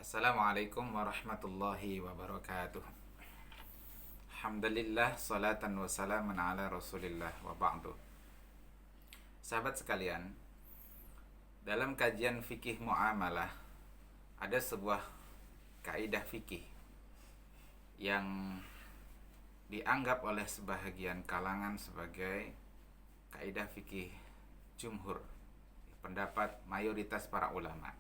Assalamualaikum warahmatullahi wabarakatuh. Alhamdulillah, salatan wa salaman ala rasulillah wa ba'du. Sahabat sekalian, dalam kajian fikih muamalah ada sebuah kaidah fikih yang dianggap oleh sebahagian kalangan sebagai kaidah fikih jumhur, pendapat mayoritas para ulama.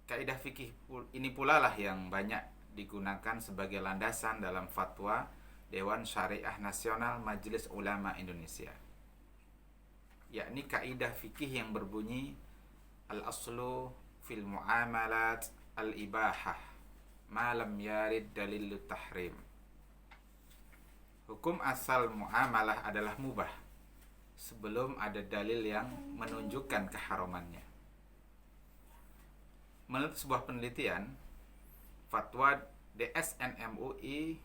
Kaidah fikih ini pula lah yang banyak digunakan sebagai landasan dalam fatwa Dewan Syariah Nasional Majelis Ulama Indonesia, yakni kaidah fikih yang berbunyi al-aslu fil muamalat al-ibahah ma lam yarid dalil tahrim. Hukum asal muamalah adalah mubah sebelum ada dalil yang menunjukkan keharamannya. Menurut sebuah penelitian, fatwa DSN MUI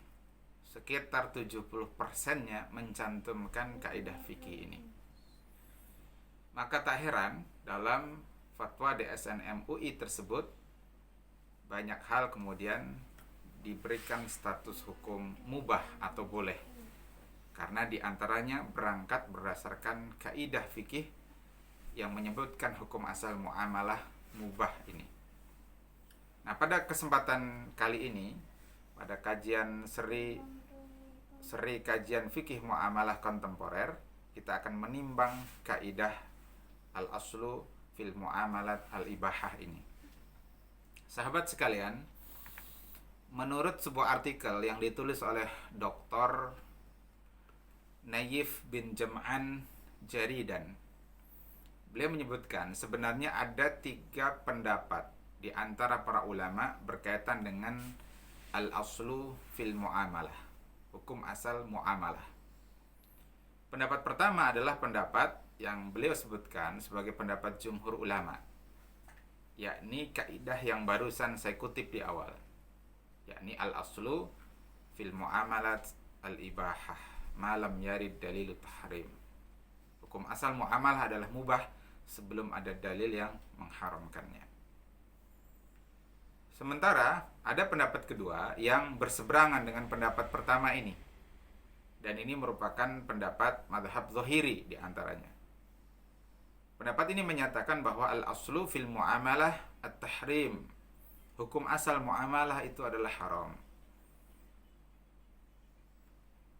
sekitar 70%-nya mencantumkan kaidah fikih ini. Maka tak heran dalam fatwa DSN MUI tersebut banyak hal kemudian diberikan status hukum mubah atau boleh, karena diantaranya berangkat berdasarkan kaidah fikih yang menyebutkan hukum asal muamalah mubah ini. Nah, pada kesempatan kali ini, pada kajian seri kajian fikih muamalah kontemporer, kita akan menimbang kaidah al-aslu fil muamalat al-ibahah ini. Sahabat sekalian, menurut sebuah artikel yang ditulis oleh Dr. Naif bin Jam'an Jaridan, beliau menyebutkan sebenarnya ada 3 pendapat di antara para ulama berkaitan dengan al-aslu fil muamalah, hukum asal muamalah. Pendapat pertama adalah pendapat yang beliau sebutkan sebagai pendapat jumhur ulama, yakni kaidah yang barusan saya kutip di awal, yakni al-aslu fil muamalat al-ibahah malam yarid dalil tahrim. Hukum asal muamalah adalah mubah sebelum ada dalil yang mengharamkannya. Sementara ada pendapat kedua yang berseberangan dengan pendapat pertama ini, dan ini merupakan pendapat madhab zahiri di antaranya. Pendapat ini menyatakan bahwa al-aslu fil muamalah at-tahrim, hukum asal muamalah itu adalah haram.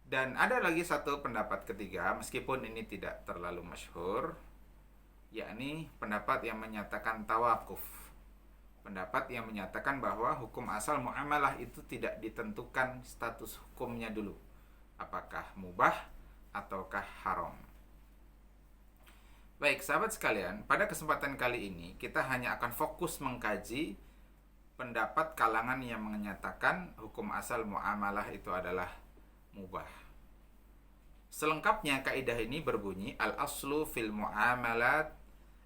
Dan ada lagi satu pendapat ketiga, meskipun ini tidak terlalu masyhur, yakni pendapat yang menyatakan tawakuf, pendapat yang menyatakan bahwa hukum asal muamalah itu tidak ditentukan status hukumnya dulu, apakah mubah ataukah haram. Baik, sahabat sekalian, pada kesempatan kali ini kita hanya akan fokus mengkaji pendapat kalangan yang menyatakan hukum asal muamalah itu adalah mubah. Selengkapnya kaidah ini berbunyi al-aslu fil muamalat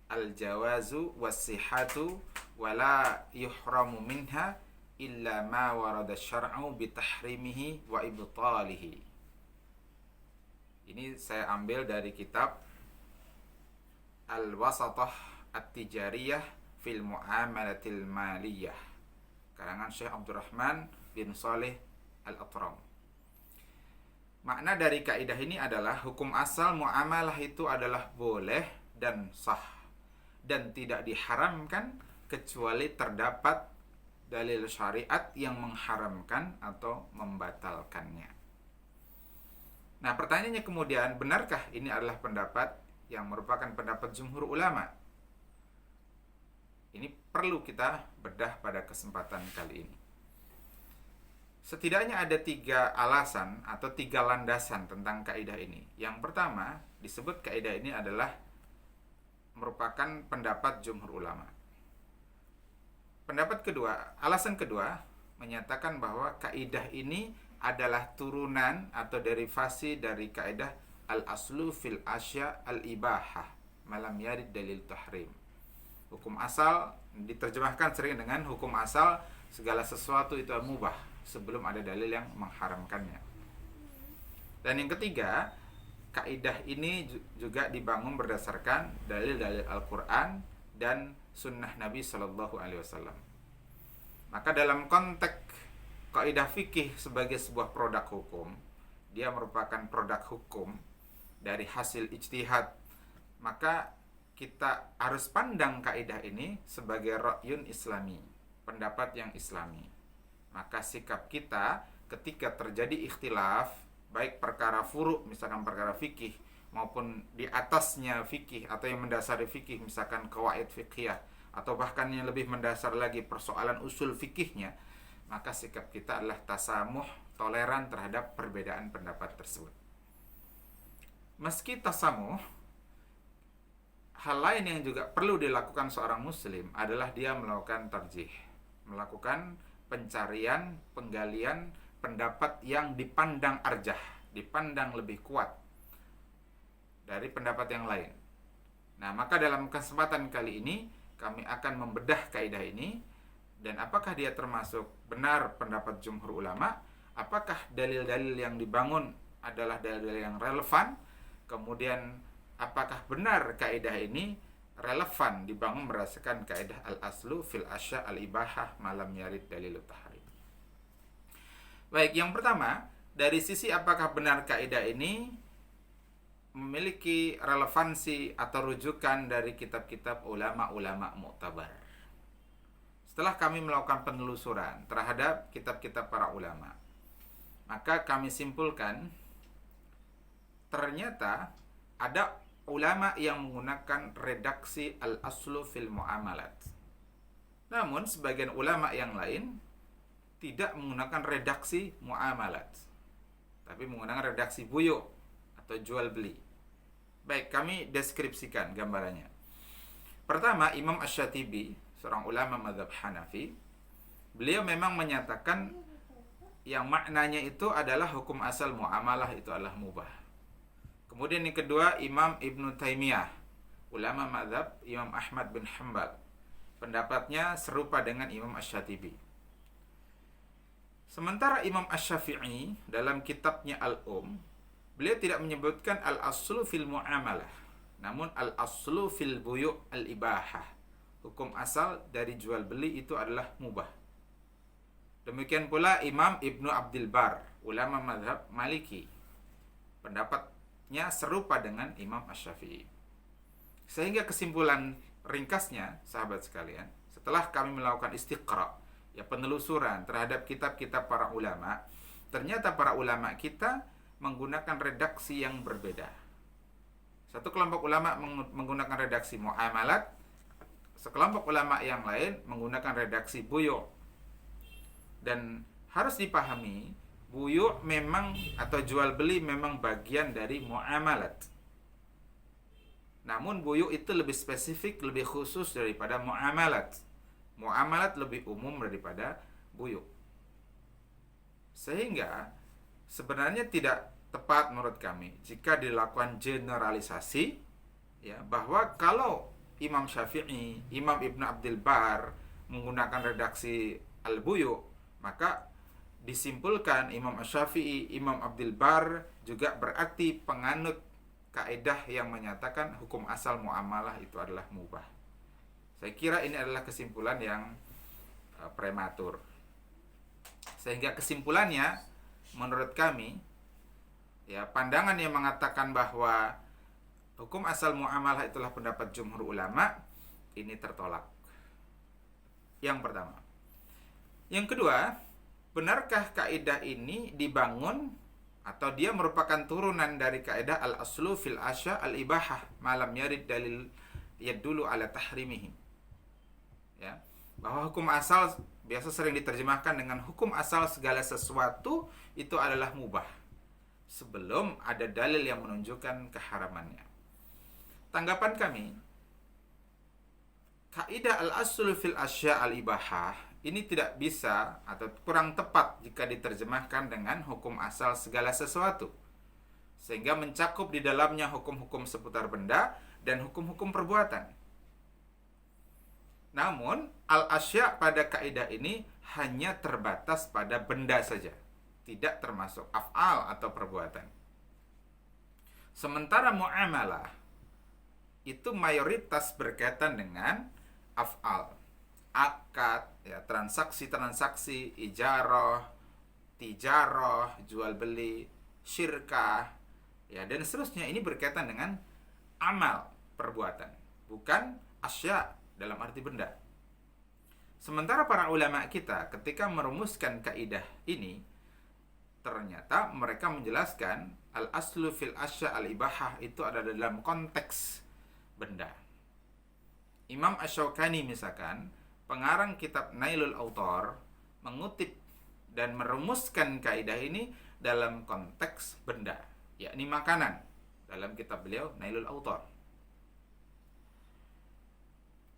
al-jawazu was-sihhatu wa la yuhramu minha illa ma warada syar'u bitahrimihi wa ibtalihi. Ini saya ambil dari kitab Al-Wasatah At-Tijariyah fil Muamalatil Maliyah, karangan Syekh Abdurrahman bin Saleh Al-Atram. Makna dari kaidah ini adalah hukum asal muamalah itu adalah boleh dan sah, dan tidak diharamkan kecuali terdapat dalil syariat yang mengharamkan atau membatalkannya. Nah, pertanyaannya kemudian, benarkah ini adalah pendapat yang merupakan pendapat jumhur ulama? Ini perlu kita bedah pada kesempatan kali ini. Setidaknya ada 3 alasan atau 3 landasan tentang kaidah ini. Yang pertama, disebut kaidah ini adalah merupakan pendapat jumhur ulama. Pendapat kedua, alasan kedua menyatakan bahwa kaidah ini adalah turunan atau derivasi dari kaidah al-aslu fil asya al-ibahah malam yarid dalil tahrim. Hukum asal diterjemahkan sering dengan hukum asal segala sesuatu itu mubah sebelum ada dalil yang mengharamkannya. Dan yang ketiga, kaidah ini juga dibangun berdasarkan dalil-dalil Al-Quran dan sunnah Nabi Sallallahu Alaihi Wasallam. Maka dalam konteks kaidah fikih sebagai sebuah produk hukum, dia merupakan produk hukum dari hasil ijtihad, maka kita harus pandang kaidah ini sebagai ra'yun islami, pendapat yang islami. Maka sikap kita ketika terjadi ikhtilaf, baik perkara furu', misalkan perkara fikih, maupun di atasnya fikih atau yang mendasari fikih, misalkan qawaid fiqhiyah, atau bahkan yang lebih mendasar lagi persoalan usul fikihnya, maka sikap kita adalah tasamuh, toleran terhadap perbedaan pendapat tersebut. Meski tasamuh, hal lain yang juga perlu dilakukan seorang muslim adalah dia melakukan tarjih, melakukan pencarian, penggalian pendapat yang dipandang arjah, dipandang lebih kuat dari pendapat yang lain. Nah, maka dalam kesempatan kali ini kami akan membedah kaidah ini, dan apakah dia termasuk benar pendapat jumhur ulama, apakah dalil-dalil yang dibangun adalah dalil-dalil yang relevan, kemudian apakah benar kaidah ini relevan dibangun berdasarkan kaidah al-aslu fil asya al-ibahah malam yarid dalilut tahrim. Baik, yang pertama, dari sisi apakah benar kaidah ini memiliki relevansi atau rujukan dari kitab-kitab ulama-ulama mu'tabar. Setelah kami melakukan penelusuran terhadap kitab-kitab para ulama, maka kami simpulkan ternyata ada ulama yang menggunakan redaksi al-aslu fil muamalat. Namun sebagian ulama yang lain tidak menggunakan redaksi muamalat, tapi menggunakan redaksi buyu atau jual beli. Baik, kami deskripsikan gambarannya. Pertama, Imam Asy-Syatibi, seorang ulama mazhab Hanafi, beliau memang menyatakan yang maknanya itu adalah hukum asal muamalah itu adalah mubah. Kemudian yang kedua, Imam Ibnu Taimiyah, ulama mazhab Imam Ahmad bin Hanbal, pendapatnya serupa dengan Imam Asy-Syatibi. Sementara Imam Asy-Syafi'i dalam kitabnya Al-Um, beliau tidak menyebutkan al-aslu fil muamalah, namun al-aslu fil buyu' al-ibahah. Hukum asal dari jual beli itu adalah mubah. Demikian pula Imam Ibnu Abdul Bar, ulama mazhab Maliki, pendapatnya serupa dengan Imam Asy-Syafi'i. Sehingga kesimpulan ringkasnya, sahabat sekalian, setelah kami melakukan istiqra', ya penelusuran terhadap kitab-kitab para ulama, ternyata para ulama kita menggunakan redaksi yang berbeda. Satu kelompok ulama menggunakan redaksi muamalat, sekelompok ulama yang lain menggunakan redaksi buyu'. Dan harus dipahami, buyu' memang atau jual beli memang bagian dari muamalat. Namun buyu' itu lebih spesifik, lebih khusus daripada muamalat. Muamalat lebih umum daripada buyu'. Sehingga sebenarnya tidak tepat menurut kami jika dilakukan generalisasi, ya, bahwa kalau Imam Syafi'i, Imam Ibnu Abdul Bar menggunakan redaksi al-buyu', maka disimpulkan Imam Syafi'i, Imam Abdul Bar juga berarti penganut kaidah yang menyatakan hukum asal muamalah itu adalah mubah. Saya kira ini adalah kesimpulan yang prematur. Sehingga kesimpulannya menurut kami, ya, pandangan yang mengatakan bahwa hukum asal muamalah itulah pendapat jumhur ulama, ini tertolak. Yang pertama. Yang kedua, benarkah kaidah ini dibangun atau dia merupakan turunan dari kaidah al-aslu fil asya al-ibahah malam yarid dalil yadulu ala tahrimihi. Ya, bahwa hukum asal biasa sering diterjemahkan dengan hukum asal segala sesuatu itu adalah mubah sebelum ada dalil yang menunjukkan keharamannya. Tanggapan kami, kaidah al-aslu fil asya al-ibahah ini tidak bisa atau kurang tepat jika diterjemahkan dengan hukum asal segala sesuatu, sehingga mencakup di dalamnya hukum-hukum seputar benda dan hukum-hukum perbuatan. Namun al-asya pada kaidah ini hanya terbatas pada benda saja, tidak termasuk af'al atau perbuatan. Sementara muamalah itu mayoritas berkaitan dengan af'al. akad, ya, transaksi-transaksi ijarah, tijarah, jual beli, syirkah, ya, dan seterusnya. Ini berkaitan dengan amal, perbuatan, bukan asya dalam arti benda. Sementara para ulama kita ketika merumuskan kaidah ini, ternyata mereka menjelaskan al aslu fil asya al ibahah itu ada dalam konteks benda. Imam Asy-Syaukani misalkan, pengarang kitab Nailul Autar, mengutip dan merumuskan kaidah ini dalam konteks benda, yakni makanan, dalam kitab beliau Nailul Autar.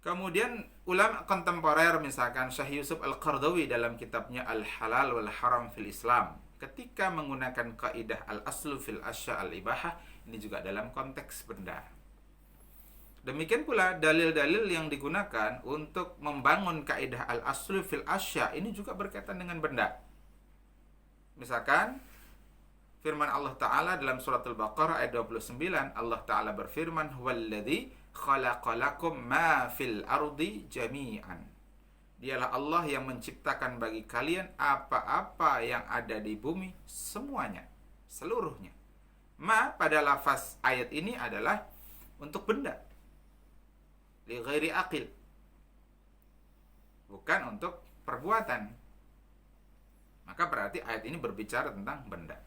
Kemudian ulama kontemporer misalkan Syekh Yusuf Al-Qardawi dalam kitabnya Al-Halal wal Haram fil Islam, ketika menggunakan kaidah al-aslu fil asya al-ibahah, ini juga dalam konteks benda. Demikian pula dalil-dalil yang digunakan untuk membangun kaidah al-aslu fil asya ini juga berkaitan dengan benda. Misalkan firman Allah Ta'ala dalam surat Al-Baqarah ayat 29, Allah Ta'ala berfirman, "Huwallazi khalaqalakum ma fil ardi jami'an." Dialah Allah yang menciptakan bagi kalian apa-apa yang ada di bumi semuanya, seluruhnya. Ma pada lafaz ayat ini adalah untuk benda, li ghairi aqil, bukan untuk perbuatan. Maka berarti ayat ini berbicara tentang benda.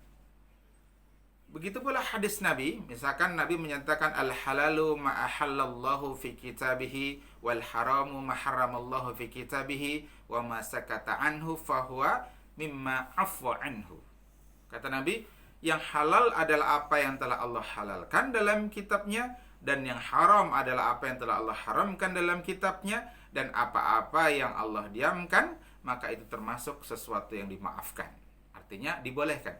Begitu pula hadis Nabi, misalkan Nabi menyatakan al-halalu ma ahallallahu fi kitabihi wal haramu ma haramallahu fi kitabihi wa ma sakata anhu fahuwa mimma afwa anhu. Kata Nabi, yang halal adalah apa yang telah Allah halalkan dalam kitabnya, dan yang haram adalah apa yang telah Allah haramkan dalam kitabnya, dan apa-apa yang Allah diamkan, maka itu termasuk sesuatu yang dimaafkan. Artinya dibolehkan.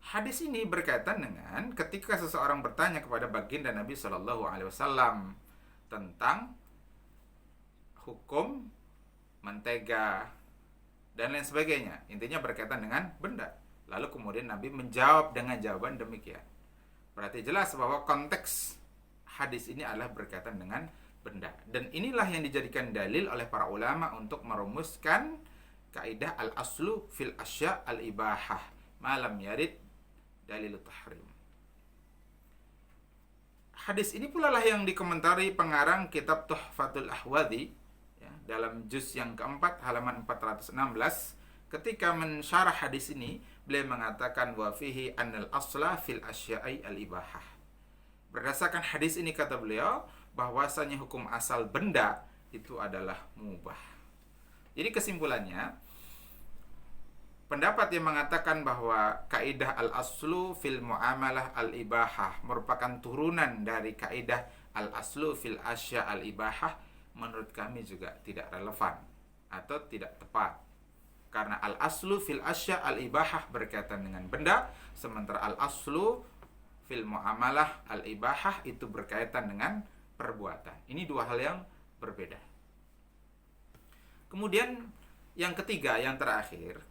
Hadis ini berkaitan dengan ketika seseorang bertanya kepada baginda Nabi Shallallahu Alaihi Wasallam tentang hukum mentega dan lain sebagainya. Intinya berkaitan dengan benda. Lalu kemudian Nabi menjawab dengan jawaban demikian. Berarti jelas bahwa konteks hadis ini adalah berkaitan dengan benda. Dan inilah yang dijadikan dalil oleh para ulama untuk merumuskan kaidah al-aslu fil asya al-ibahah malam yarid dalil tahrim. Hadis ini pula lah yang dikomentari pengarang kitab Tuhfatul Ahwadhi, ya, dalam juz yang keempat halaman 416. Ketika mensyarah hadis ini, beliau mengatakan wa fihi annal asla fil asya'i al-ibahah. Berdasarkan hadis ini kata beliau bahwasanya hukum asal benda itu adalah mubah. Jadi kesimpulannya, pendapat yang mengatakan bahwa kaidah al-aslu fil muamalah al-ibahah merupakan turunan dari kaidah al-aslu fil asya al-ibahah, menurut kami juga tidak relevan atau tidak tepat. Karena al-aslu fil asya al-ibahah berkaitan dengan benda, sementara al-aslu fil muamalah al-ibahah itu berkaitan dengan perbuatan. Ini dua hal yang berbeda. Kemudian yang ketiga, yang terakhir,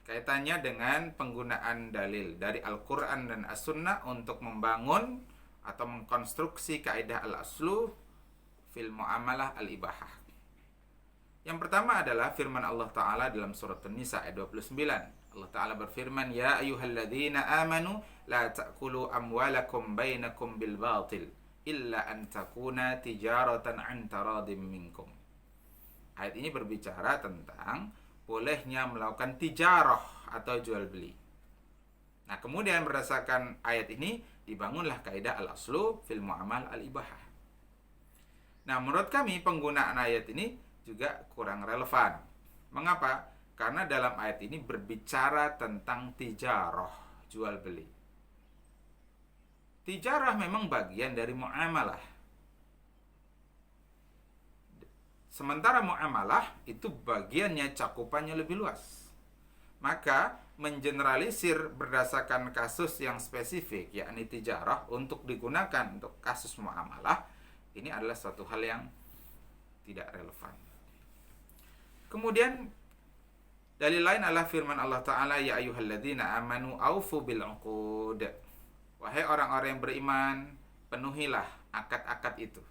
kaitannya dengan penggunaan dalil dari Al-Quran dan As-Sunnah untuk membangun atau mengkonstruksi kaidah al-aslu fil muamalah al-ibahah. Yang pertama adalah firman Allah Ta'ala dalam surat An-Nisa ayat 29. Allah Ta'ala berfirman, "Ya ayyuhalladzina amanu la ta'kulu amwalakum bainakum bil batil illa an takuna tijaratan an taradim minkum." Ayat ini berbicara tentang bolehnya melakukan tijarah atau jual beli. Nah, kemudian berdasarkan ayat ini dibangunlah kaidah al-aslu fil muamal al-ibahah. Nah, menurut kami penggunaan ayat ini juga kurang relevan. Mengapa? Karena dalam ayat ini berbicara tentang tijarah, jual beli. Tijarah memang bagian dari muamalah. Sementara muamalah itu bagiannya, cakupannya lebih luas. Maka mengeneralisir berdasarkan kasus yang spesifik, yakni tijarah, untuk digunakan untuk kasus muamalah, ini adalah suatu hal yang tidak relevan. Kemudian dalil lain adalah firman Allah Ta'ala, "Ya ayyuhalladzina amanu aufu bil uqud." Wahai orang-orang yang beriman, penuhilah akad-akad itu.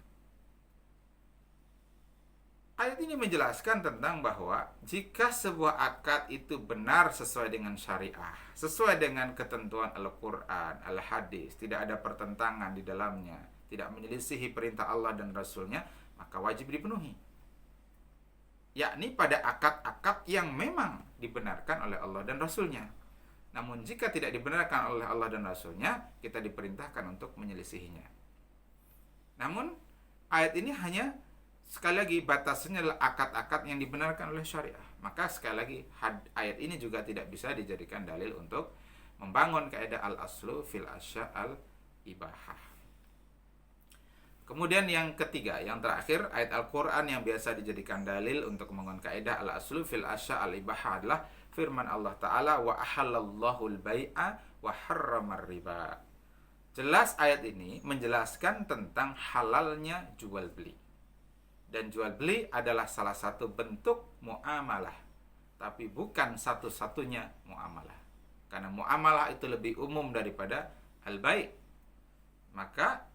Ayat ini menjelaskan tentang bahwa jika sebuah akad itu benar sesuai dengan syariah, sesuai dengan ketentuan Al-Quran, Al-Hadis, tidak ada pertentangan di dalamnya, tidak menyelisihi perintah Allah dan Rasulnya, maka wajib dipenuhi. Yakni pada akad-akad yang memang dibenarkan oleh Allah dan Rasulnya. Namun jika tidak dibenarkan oleh Allah dan Rasulnya, kita diperintahkan untuk menyelisihinya. Namun ayat ini hanya sekali lagi batasnya adalah akad-akad yang dibenarkan oleh syariah. Maka sekali lagi ayat ini juga tidak bisa dijadikan dalil untuk membangun kaidah al-aslu fil asya al-ibahah. Kemudian yang ketiga, yang terakhir, ayat Al-Quran yang biasa dijadikan dalil untuk membangun kaidah al-aslu fil asya al-ibahah adalah firman Allah Ta'ala, wa ahallallahu al-bai'a wa harramar riba. Jelas ayat ini menjelaskan tentang halalnya jual beli. Dan jual beli adalah salah satu bentuk muamalah, tapi bukan satu-satunya muamalah. Karena muamalah itu lebih umum daripada al-bai'. Maka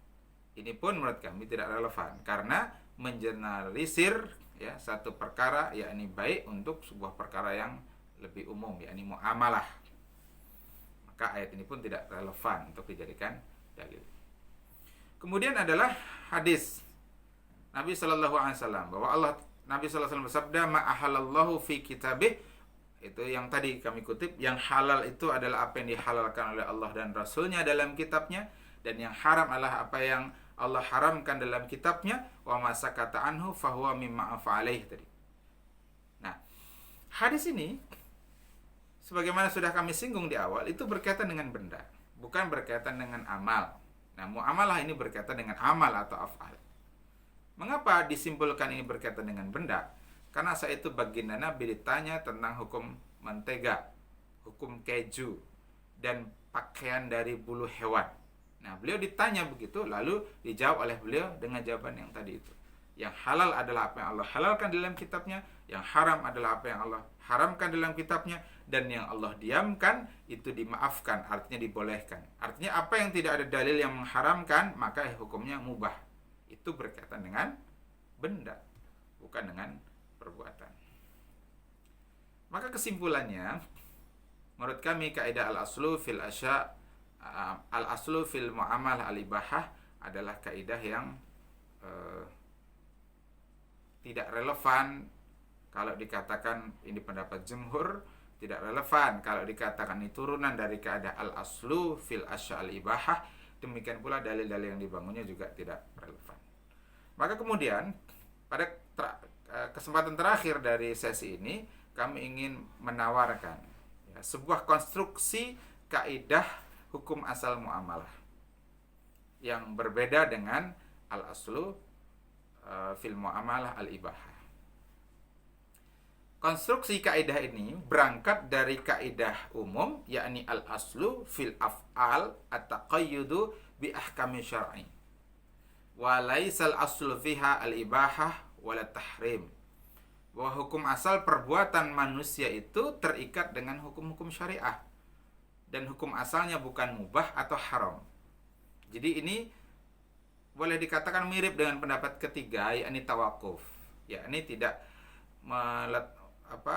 ini pun menurut kami tidak relevan karena mengeneralisir ya satu perkara yakni baik untuk sebuah perkara yang lebih umum yakni muamalah. Maka ayat ini pun tidak relevan untuk dijadikan dalil. Kemudian adalah hadis Nabi sallallahu alaihi wasallam bahwa Nabi sallallahu alaihi wasallam bersabda, "Ma ahallallahu fi kitabih." Itu yang tadi kami kutip, yang halal itu adalah apa yang dihalalkan oleh Allah dan Rasulnya dalam kitabnya, dan yang haram adalah apa yang Allah haramkan dalam kitabnya, wa ma sakata anhu fahuwa mimma afa alaih tadi. Nah, hadis ini sebagaimana sudah kami singgung di awal, itu berkaitan dengan benda, bukan berkaitan dengan amal. Nah, muamalah ini berkaitan dengan amal atau af'al. Mengapa disimpulkan ini berkaitan dengan benda? Karena saat itu baginda Nabi ditanya tentang hukum mentega, hukum keju, dan pakaian dari bulu hewan. Nah, beliau ditanya begitu, lalu dijawab oleh beliau dengan jawaban yang tadi itu. Yang halal adalah apa yang Allah halalkan dalam kitabnya, yang haram adalah apa yang Allah haramkan dalam kitabnya, dan yang Allah diamkan itu dimaafkan, artinya dibolehkan. Artinya apa yang tidak ada dalil yang mengharamkan, maka hukumnya mubah. Itu berkaitan dengan benda, bukan dengan perbuatan. Maka kesimpulannya, menurut kami kaidah al-aslu fil asya al-aslu fil muamalah al-ibahah adalah kaidah yang tidak relevan kalau dikatakan ini pendapat jumhur, tidak relevan kalau dikatakan ini turunan dari kaidah al-aslu fil asya al-ibahah. Demikian pula dalil-dalil yang dibangunnya juga tidak relevan. Maka kemudian pada kesempatan terakhir dari sesi ini kami ingin menawarkan ya, sebuah konstruksi kaidah hukum asal muamalah yang berbeda dengan al-aslu fil muamalah al-ibahah. Konstruksi kaidah ini berangkat dari kaidah umum yakni al-aslu fil af'al at-taqayyudu bi ahkami syar'i wa laisal aslu fiha al-ibahah wala tahrim. Bahwa hukum asal perbuatan manusia itu terikat dengan hukum-hukum syariah, dan hukum asalnya bukan mubah atau haram. Jadi ini boleh dikatakan mirip dengan pendapat ketiga yakni tawakuf, yakni tidak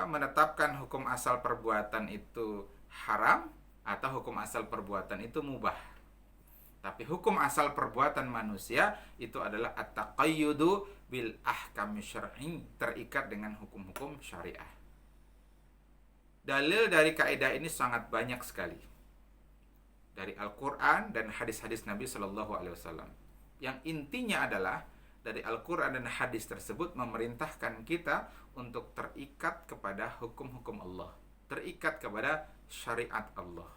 menetapkan hukum asal perbuatan itu haram atau hukum asal perbuatan itu mubah. Tapi hukum asal perbuatan manusia itu adalah at-taqayyudu bil ahkami syar'i, terikat dengan hukum-hukum syariah. Dalil dari kaidah ini sangat banyak sekali dari Al-Quran dan hadis-hadis Nabi Shallallahu Alaihi Wasallam. Yang intinya adalah dari Al-Quran dan hadis tersebut memerintahkan kita untuk terikat kepada hukum-hukum Allah, terikat kepada syariat Allah.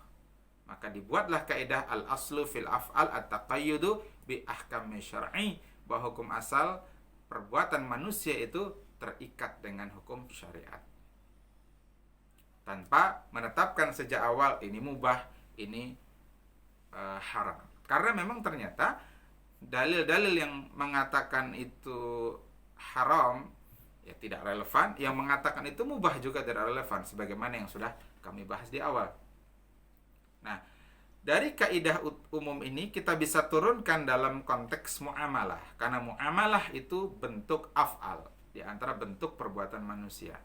Maka dibuatlah kaidah al-aslu fil af'al at-taqayyudu bi ahkami syar'i, bahwa hukum asal perbuatan manusia itu terikat dengan hukum syariat, tanpa menetapkan sejak awal ini mubah, ini haram. Karena memang ternyata dalil-dalil yang mengatakan itu haram ya tidak relevan, yang mengatakan itu mubah juga tidak relevan, sebagaimana yang sudah kami bahas di awal. Nah, dari kaidah umum ini kita bisa turunkan dalam konteks muamalah, karena muamalah itu bentuk af'al. di antara bentuk perbuatan manusia.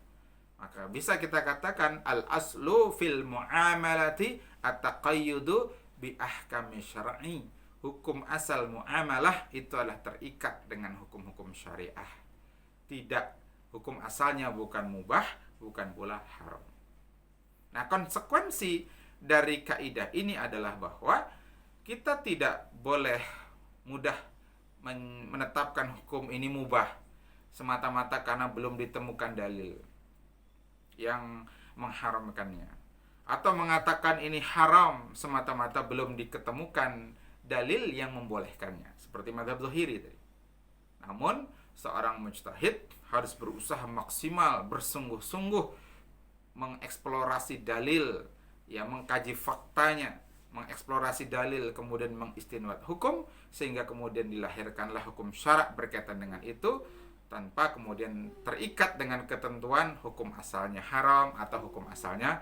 Maka bisa kita katakan al-aslu fil muamalati at-taqayyudu bi ahkami syar'i. Hukum asal muamalah itu adalah terikat dengan hukum-hukum syariah. Tidak, hukum asalnya bukan mubah, bukan pula haram. Nah, konsekuensi dari kaidah ini adalah bahwa kita tidak boleh mudah menetapkan hukum ini mubah semata-mata karena belum ditemukan dalil yang mengharamkannya, atau mengatakan ini haram semata-mata belum diketemukan dalil yang membolehkannya, seperti mazhab Zahiri tadi. Namun seorang mujtahid harus berusaha maksimal, bersungguh-sungguh mengeksplorasi dalil, ya, mengkaji faktanya, mengeksplorasi dalil, kemudian mengistinbat hukum, sehingga kemudian dilahirkanlah hukum syarak berkaitan dengan itu, tanpa kemudian terikat dengan ketentuan hukum asalnya haram atau hukum asalnya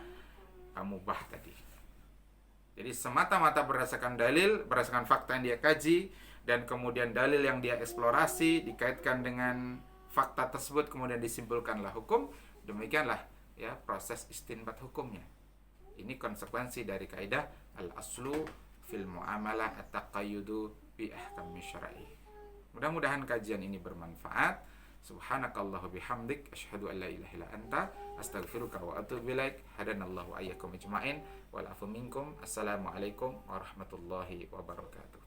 mubah tadi. Jadi semata-mata berdasarkan dalil, berdasarkan fakta yang dia kaji, dan kemudian dalil yang dia eksplorasi dikaitkan dengan fakta tersebut, kemudian disimpulkanlah hukum. Demikianlah, ya, proses istinbat hukumnya. Ini konsekuensi dari kaidah al-aslu fil muamalah at-taqayyudu bi ahkami syar'i. Mudah-mudahan kajian ini bermanfaat. Subhanakallahu bihamdik, asyhadu an la ilaha illa anta, astaghfiruka wa atubu ilaik. Hadanallahu ayyakum ijma'in wal afu minkum. Assalamualaikum warahmatullahi wabarakatuh.